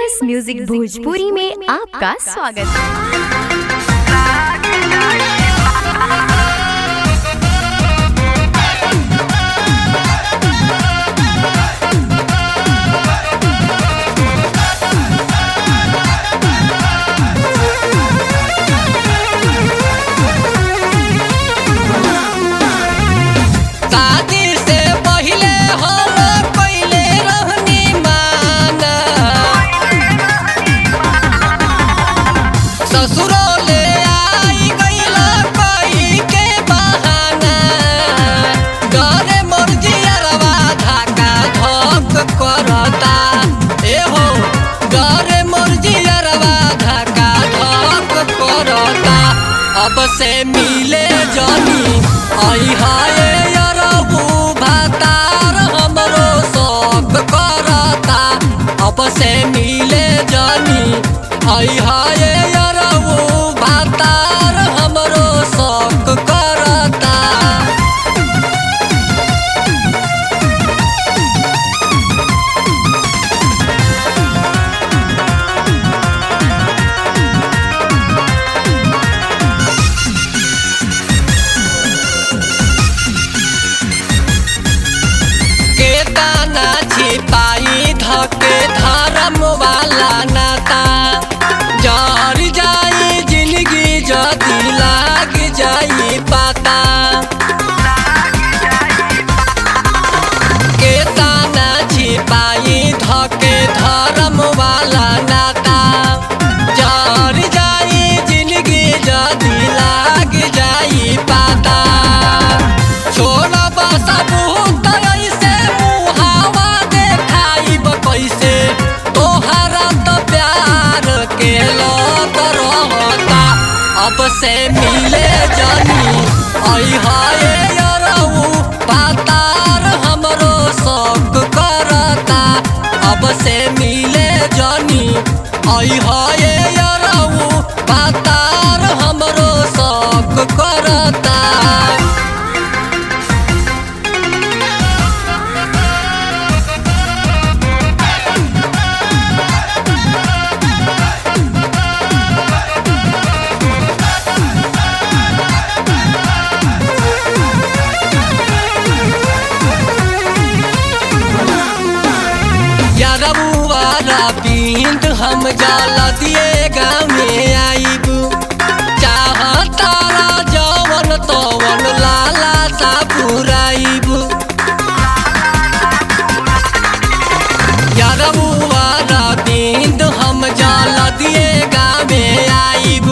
Famous music Bhojpuri में आपका स्वागत है। अब से मिले जानी आई हाय यारबू भातार हमरो शौक करता। अब से मिले जानी आई हाय यारबू भातार हमरो शौक करता। धके धर्म वाला नाता जर जाई जिंदगी जदी लाग जाई पता। के ताना छिपाई धके धर्म वाला नाता जर जाई जिंदगी जदी लाग जाई पता। छोड़ बसा अब से मिले जानी आई हाय यारबू भातार हमरो शौक करता। अब से मिले जानी आई हाय यारबू भातार हमरो शौक करता। पिंड हम जाला दिए गाँव में आईब चाहतारा जवन तवन लाला सा पुराइब। यारबुआरा पिंड हम जाला दिए गाँव में आईब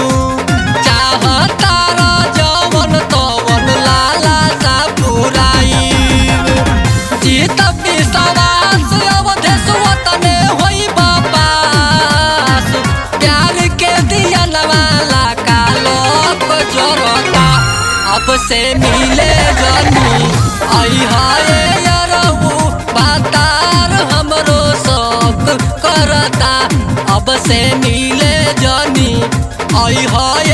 चाहतारा जवन तवन लाला सा पुराइब। जीत विश्वास अवधेश वतने होई अब से मिले जानी आई हाय यारबू भातार हमरो शौक करता। अब से मिले जानी आई हाय